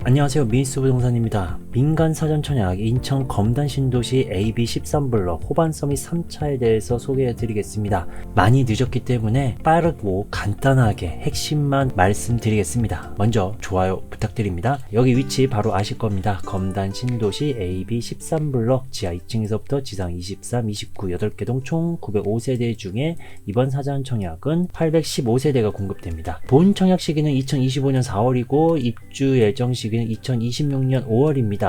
안녕하세요, 미니스 부동산입니다. 민간 사전 청약 인천 검단 신도시 AB 13블럭 호반 서밋 3차에 대해서 소개해 드리겠습니다. 많이 늦었기 때문에 빠르고 간단하게 핵심만 말씀드리겠습니다. 먼저 좋아요 부탁드립니다. 여기 위치 바로 아실 겁니다. 검단 신도시 AB 13블럭 지하 2층에서부터 지상 23, 29, 8개 동 총 905세대 중에 이번 사전 청약은 815세대가 공급됩니다. 본 청약 시기는 2025년 4월이고 입주 예정 시기는 2026년 5월입니다.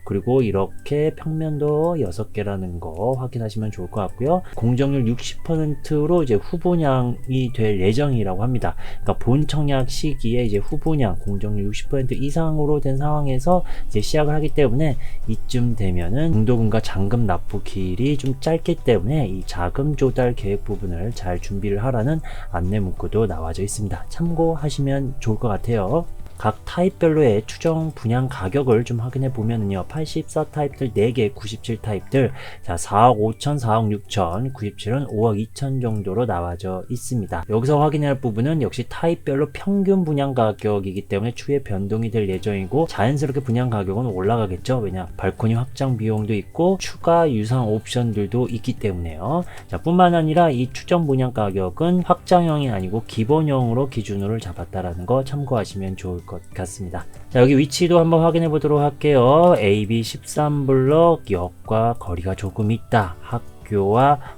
그리고 이렇게 평면도 6개라는 거 확인하시면 좋을 것 같고요. 공정률 60%로 이제 후분양이 될 예정이라고 합니다. 그러니까 본 청약 시기에 이제 후분양 공정률 60% 이상으로 된 상황에서 이제 시작을 하기 때문에 이쯤 되면은 중도금과 잔금 납부 기일이 좀 짧기 때문에 이 자금 조달 계획 부분을 잘 준비를 하라는 안내 문구도 나와져 있습니다. 참고하시면 좋을 것 같아요. 각 타입별로의 추정 분양 가격을 좀 확인해 보면은요, 84 타입들 4개, 97 타입들, 자, 4억 5천, 4억 6천, 97은 5억 2천 정도로 나와져 있습니다. 여기서 확인해야 할 부분은 역시 타입별로 평균 분양 가격이기 때문에 추후에 변동이 될 예정이고, 자연스럽게 분양 가격은 올라가겠죠. 왜냐, 발코니 확장 비용도 있고, 추가 유상 옵션들도 있기 때문에요. 자, 뿐만 아니라 이 추정 분양 가격은 확장형이 아니고 기본형으로 기준으로 잡았다라는 거 참고하시면 좋을 것 같습니다. 자, 여기 위치도 한번 확인해 보도록 할게요. AB 13블럭 역과 거리가 조금 있다.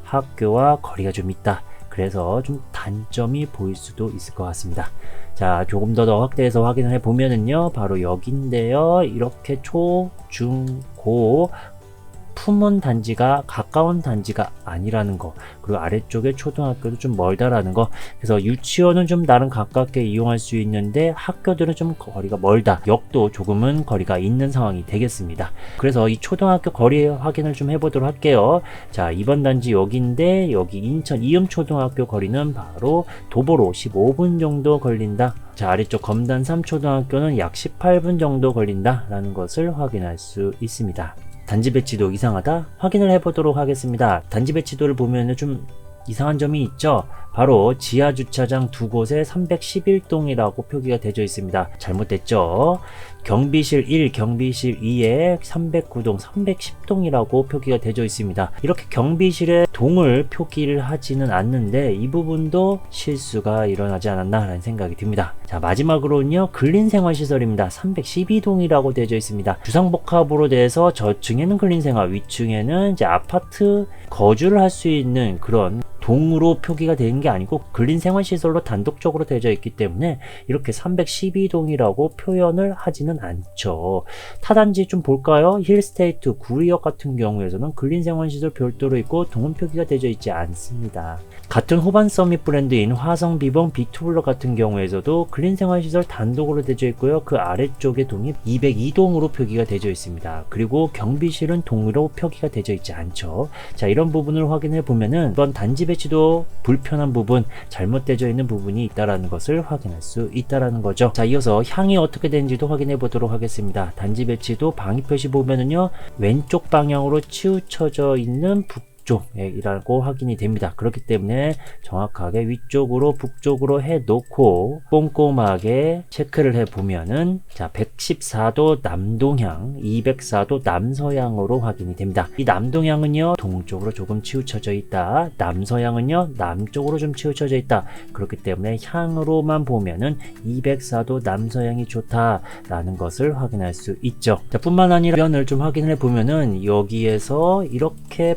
학교와 거리가 좀 있다. 그래서 좀 단점이 보일 수도 있을 것 같습니다. 자, 조금 더 확대해서 확인을 해 보면은요, 바로 여기인데요. 이렇게 초, 중, 고 품은 단지가 가까운 단지가 아니라는 거, 그리고 아래쪽에 초등학교도 좀 멀다라는 거. 그래서 유치원은 좀 나름 가깝게 이용할 수 있는데 학교들은 좀 거리가 멀다. 역도 조금은 거리가 있는 상황이 되겠습니다. 그래서 이 초등학교 거리 확인을 좀 해보도록 할게요. 자, 이번 단지 여기인데 여기 인천 이음초등학교 거리는 바로 도보로 15분 정도 걸린다. 자, 아래쪽 검단 3초등학교는 약 18분 정도 걸린다 라는 것을 확인할 수 있습니다. 단지 배치도 이상하다? 확인을 해보도록 하겠습니다. 단지 배치도를 보면 좀 이상한 점이 있죠. 바로 지하 주차장 두 곳에 311동이라고 표기가 되어 있습니다. 잘못됐죠. 경비실 1, 경비실 2에 309동, 310동이라고 표기가 되어 있습니다. 이렇게 경비실에 동을 표기를 하지는 않는데 이 부분도 실수가 일어나지 않았나 라는 생각이 듭니다. 자, 마지막으로는요, 근린생활시설입니다. 312동이라고 되어 있습니다. 주상복합으로 돼서 저층에는 근린생활, 위층에는 이제 아파트 거주를 할 수 있는 그런 동으로 표기가 되는 게 아니고 근린생활시설로 단독적으로 되어 있기 때문에 이렇게 312동이라고 표현을 하지는 않죠. 타단지 좀 볼까요? 힐스테이트, 구리역 같은 경우에서는 근린생활시설 별도로 있고 동은 표기가 되어 있지 않습니다. 같은 호반 서밋 브랜드인 화성비봉 B2블럭 같은 경우에서도 근린생활시설 단독으로 되어 있고요. 그 아래쪽에 동이 202동으로 표기가 되어 있습니다. 그리고 경비실은 동으로 표기가 되어 있지 않죠. 자, 이런 부분을 확인해 보면은 이번 단지 배치도 불편한 부분, 잘못되어 있는 부분이 있다라는 것을 확인할 수 있다라는 거죠. 자, 이어서 향이 어떻게 되는지도 확인해 보도록 하겠습니다. 단지 배치도 방위 표시 보면은요, 왼쪽 방향으로 치우쳐져 있는 북쪽이라고 확인이 됩니다. 그렇기 때문에 정확하게 위쪽으로 북쪽으로 해 놓고 꼼꼼하게 체크를 해 보면은, 자, 114도 남동향, 204도 남서향으로 확인이 됩니다. 이 남동향은요, 동쪽으로 조금 치우쳐져 있다. 남서향은요, 남쪽으로 좀 치우쳐져 있다. 그렇기 때문에 향으로만 보면은 204도 남서향이 좋다라는 것을 확인할 수 있죠. 자, 뿐만 아니라 면을 좀 확인해 보면은 여기에서 이렇게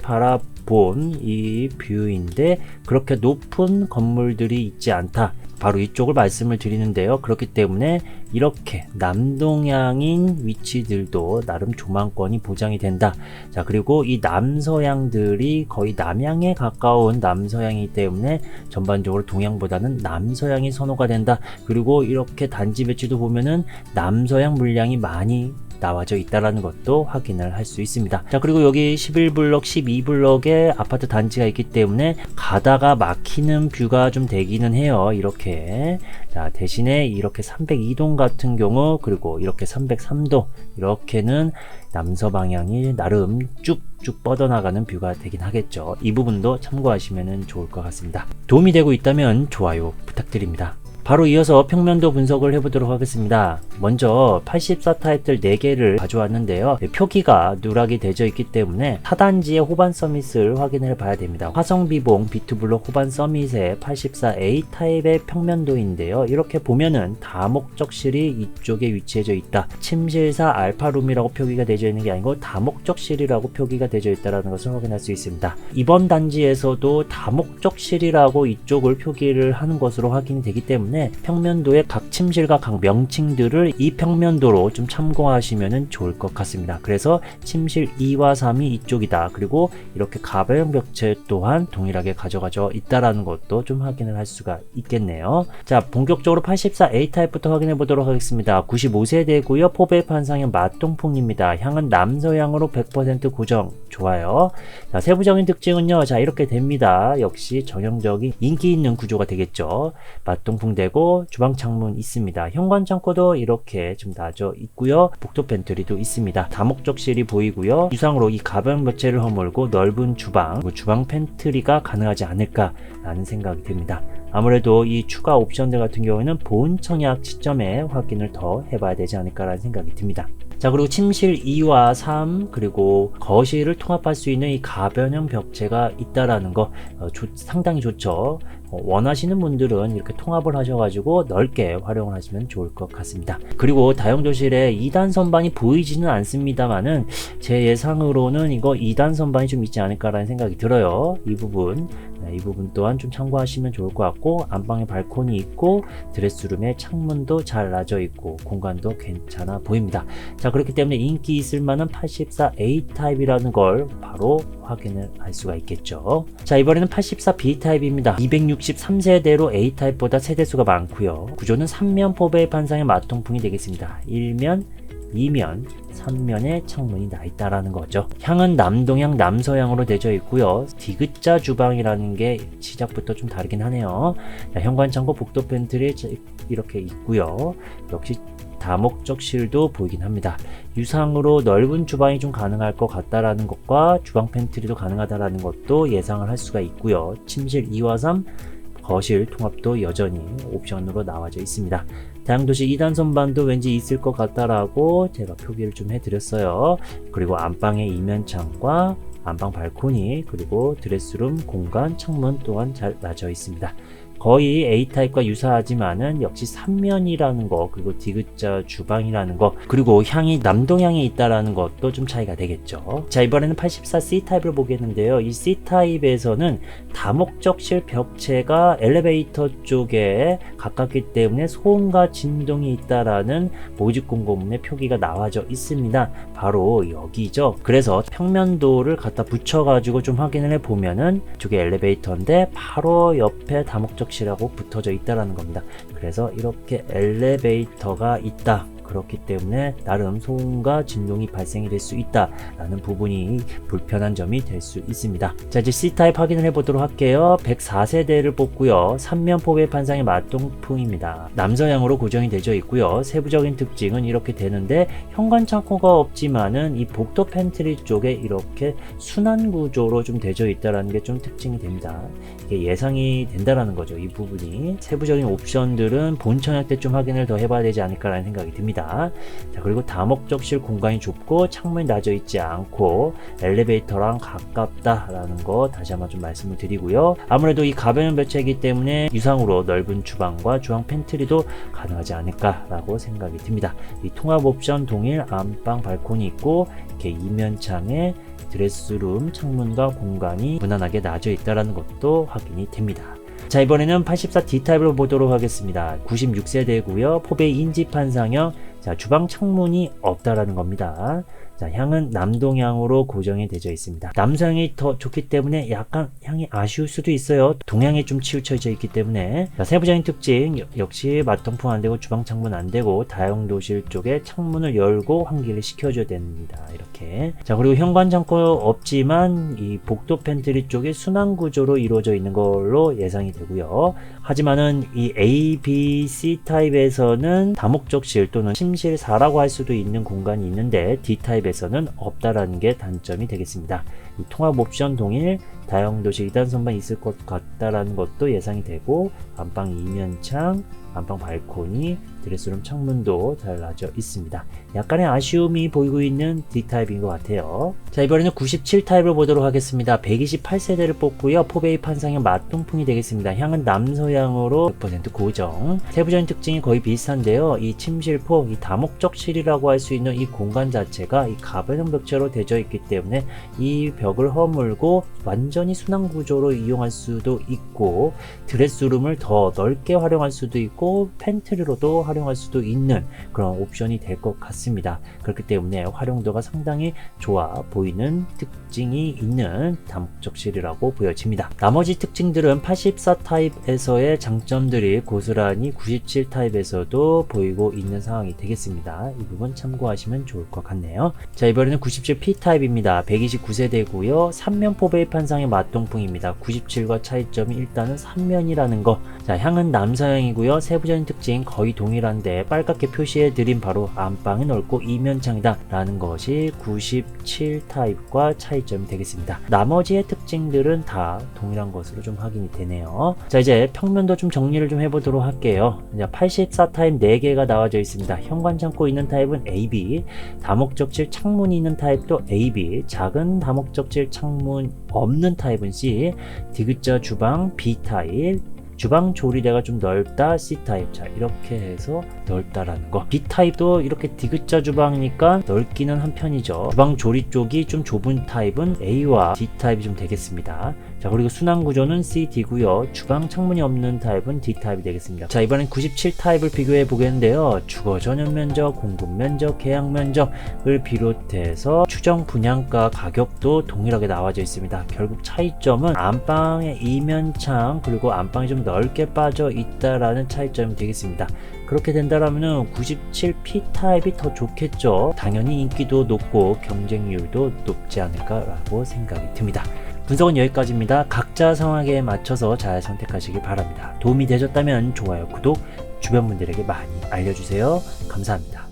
본 이 뷰인데 그렇게 높은 건물들이 있지 않다. 바로 이쪽을 말씀을 드리는데요. 그렇기 때문에 이렇게 남동향인 위치들도 나름 조망권이 보장이 된다. 자, 그리고 이 남서향들이 거의 남향에 가까운 남서향이기 때문에 전반적으로 동향보다는 남서향이 선호가 된다. 그리고 이렇게 단지 배치도 보면은 남서향 물량이 많이 나와져 있다라는 것도 확인을 할 수 있습니다. 자, 그리고 여기 11블럭, 12블럭에 아파트 단지가 있기 때문에 가다가 막히는 뷰가 좀 되기는 해요. 이렇게. 자, 대신에 이렇게 302동 같은 경우, 그리고 이렇게 303동, 이렇게는 남서 방향이 나름 쭉쭉 뻗어나가는 뷰가 되긴 하겠죠. 이 부분도 참고하시면 좋을 것 같습니다. 도움이 되고 있다면 좋아요 부탁드립니다. 바로 이어서 평면도 분석을 해보도록 하겠습니다. 먼저 84 타입들 4개를 가져왔는데요. 표기가 누락이 되어 있기 때문에 하단지의 호반 서밋을 확인해 봐야 됩니다. 화성비봉 비투블록 호반 서밋의 84A 타입의 평면도인데요. 이렇게 보면은 다목적실이 이쪽에 위치해져 있다. 침실사 알파룸이라고 표기가 되어 있는 게 아니고 다목적실이라고 표기가 되어 있다는 것을 확인할 수 있습니다. 이번 단지에서도 다목적실이라고 이쪽을 표기를 하는 것으로 확인이 되기 때문에 평면도의 각 침실과 각 명칭들을 이 평면도로 좀 참고하시면 좋을 것 같습니다. 그래서 침실 2와 3이 이쪽이다. 그리고 이렇게 가변 벽체 또한 동일하게 가져가져 있다라는 것도 좀 확인을 할 수가 있겠네요. 자, 본격적으로 84A 타입부터 확인해 보도록 하겠습니다. 95세대고요. 포배 판상형 맞동풍입니다. 향은 남서향으로 100% 고정. 좋아요. 자, 세부적인 특징은요. 자, 이렇게 됩니다. 역시 전형적인 인기 있는 구조가 되겠죠. 맞동풍 되고 주방 창문 있습니다. 현관 창고도 이렇게 좀 나져 있고요. 복도 팬트리도 있습니다. 다목적실이 보이고요. 유상으로 이 가변 벽체를 허물고 넓은 주방, 주방 팬트리가 가능하지 않을까라는 생각이 듭니다. 아무래도 이 추가 옵션들 같은 경우에는 본 청약 시점에 확인을 더 해봐야 되지 않을까라는 생각이 듭니다. 자, 그리고 침실 2와 3 그리고 거실을 통합할 수 있는 이 가변형 벽체가 있다라는 거 상당히 좋죠. 원하시는 분들은 이렇게 통합을 하셔가지고 넓게 활용을 하시면 좋을 것 같습니다. 그리고 다용도실에 2단 선반이 보이지는 않습니다만은 제 예상으로는 이거 2단 선반이 좀 있지 않을까라는 생각이 들어요. 이 부분 또한 좀 참고하시면 좋을 것 같고, 안방에 발코니 있고 드레스룸에 창문도 잘 나져 있고 공간도 괜찮아 보입니다. 자, 그렇기 때문에 인기 있을 만한 84A 타입이라는 걸 바로 확인을 할 수가 있겠죠. 자, 이번에는 84B 타입입니다. 263세대로 A 타입보다 세대수가 많고요. 구조는 3면 포베이 판상의 맞통풍이 되겠습니다. 1면, 2면, 3면에 창문이 나 있다라는 거죠. 향은 남동향, 남서향으로 되어 있고요. 디귿자 주방이라는 게 시작부터 좀 다르긴 하네요. 자, 현관 창고, 복도 팬트리 이렇게 있고요. 역시 다목적실도 보이긴 합니다. 유상으로 넓은 주방이 좀 가능할 것 같다라는 것과 주방 팬트리도 가능하다라는 것도 예상을 할 수가 있고요. 침실 2와 3 거실 통합도 여전히 옵션으로 나와져 있습니다. 다용도실 2단 선반도 왠지 있을 것 같다라고 제가 표기를 좀 해드렸어요. 그리고 안방의 이면창과 안방 발코니 그리고 드레스룸 공간 창문 또한 잘 나져 있습니다. 거의 A타입과 유사하지만은 역시 3면이라는 거 그리고 디귿자 주방이라는 거 그리고 향이 남동향에 있다라는 것도 좀 차이가 되겠죠. 자, 이번에는 84C 타입을 보겠는데요. 이 C 타입에서는 다목적실 벽체가 엘리베이터 쪽에 가깝기 때문에 소음과 진동이 있다라는 모집 공고문에 표기가 나와져 있습니다. 바로 여기죠. 그래서 평면도를 갖다 붙여가지고 좀 확인을 해보면은 이쪽에 엘리베이터인데 바로 옆에 다목적 실하고 붙어져 있다라는 겁니다. 그래서 이렇게 엘리베이터가 있다. 그렇기 때문에 나름 소음과 진동이 발생이 될 수 있다라는 부분이 불편한 점이 될 수 있습니다. 자, 이제 C타입 확인을 해보도록 할게요. 104세대를 뽑고요. 3면 포배 판상의 맞동풍입니다. 남서향으로 고정이 되어 있고요. 세부적인 특징은 이렇게 되는데 현관 창고가 없지만은 이 복도 팬트리 쪽에 이렇게 순환 구조로 좀 되어 있다라는 게 좀 특징이 됩니다. 이게 예상이 된다라는 거죠. 이 부분이 세부적인 옵션들은 본 청약 때 좀 확인을 더 해봐야 되지 않을까라는 생각이 듭니다. 자, 그리고 다목적실 공간이 좁고 창문이 나져 있지 않고 엘리베이터랑 가깝다라는 거 다시 한번 좀 말씀을 드리고요. 아무래도 이 가변형 벽체이기 때문에 유상으로 넓은 주방과 주방 팬트리도 가능하지 않을까라고 생각이 듭니다. 이 통합 옵션 동일 안방 발코니 있고 이렇게 이면창에 드레스룸 창문과 공간이 무난하게 나져 있다는 것도 확인이 됩니다. 자, 이번에는 84D 타입을 보도록 하겠습니다. 96세대고요. 포베이 인지 판상형. 자, 주방 창문이 없다라는 겁니다. 자, 향은 남동향으로 고정이 되어 있습니다. 남서향이 더 좋기 때문에 약간 향이 아쉬울 수도 있어요. 동향에 좀 치우쳐져 있기 때문에. 자, 세부적인 특징 역시 맞동풍 안되고 주방 창문 안되고 다용도실 쪽에 창문을 열고 환기를 시켜줘야 됩니다. 이렇게. 자, 그리고 현관 창고 없지만 이 복도 팬트리 쪽에 순환 구조로 이루어져 있는 걸로 예상이 되고요. 하지만은 이 A, B, C 타입에서는 다목적실 또는 침실 4라고 할 수도 있는 공간이 있는데 D 타입에서는 없다라는 게 단점이 되겠습니다. 이 통합 옵션 동일 다용도실 2단 선반 있을 것 같다라는 것도 예상이 되고 안방 이면창, 안방 발코니, 드레스룸 창문도 달라져 있습니다. 약간의 아쉬움이 보이고 있는 D타입인 것 같아요. 자, 이번에는 97타입을 보도록 하겠습니다. 128세대를 뽑고요. 포베이 판상형 맞동풍이 되겠습니다. 향은 남서향으로 100% 고정. 세부적인 특징이 거의 비슷한데요. 이 침실포, 이 다목적실이라고 할 수 있는 이 공간 자체가 이 가변형 벽체로 되어 있기 때문에 이 벽을 허물고 완전히 순환 구조로 이용할 수도 있고, 드레스룸을 더 넓게 활용할 수도 있고 팬트리로도 활용할 수도 있는 그런 옵션이 될 것 같습니다. 그렇기 때문에 활용도가 상당히 좋아 보이는 특징이 있는 다목적실이라고 보여집니다. 나머지 특징들은 84 타입에서의 장점들이 고스란히 97 타입에서도 보이고 있는 상황이 되겠습니다. 이 부분 참고하시면 좋을 것 같네요. 자, 이번에는 97P 타입입니다. 129세대고요. 3면 포베이 판상의 맞동풍입니다. 97과 차이점이 일단은 3면이라는 거. 자, 향은 남서향이고요. 세부적인 특징 거의 동일한데 빨갛게 표시해드린 바로 안방이 넓고 이면창이다 라는 것이 97 타입과 차이점이 되겠습니다. 나머지의 특징들은 다 동일한 것으로 좀 확인이 되네요. 자, 이제 평면도 좀 정리를 좀 해보도록 할게요. 84 타입 4개가 나와져 있습니다. 현관 창고 있는 타입은 AB, 다목적실 창문이 있는 타입도 AB, 작은 다목적실 창문 없는 타입은 C, 디귿자 주방 B 타입, 주방 조리대가 좀 넓다 C타입. 자, 이렇게 해서 넓다라는 거. B타입도 이렇게 디귿자 주방이니까 넓기는 한 편이죠. 주방 조리 쪽이 좀 좁은 타입은 A와 D타입이 좀 되겠습니다. 자, 그리고 순환 구조는 C, D고요. 주방 창문이 없는 타입은 D타입이 되겠습니다. 자, 이번엔 97 타입을 비교해 보겠는데요. 주거 전용 면적, 공급 면적, 계약 면적을 비롯해서 추정 분양가 가격도 동일하게 나와져 있습니다. 결국 차이점은 안방의 이면창 그리고 안방이 좀 넓게 빠져 있다라는 차이점이 되겠습니다. 그렇게 된다라면 97P 타입이 더 좋겠죠. 당연히 인기도 높고 경쟁률도 높지 않을까라고 생각이 듭니다. 분석은 여기까지입니다. 각자 상황에 맞춰서 잘 선택하시길 바랍니다. 도움이 되셨다면 좋아요, 구독, 주변 분들에게 많이 알려주세요. 감사합니다.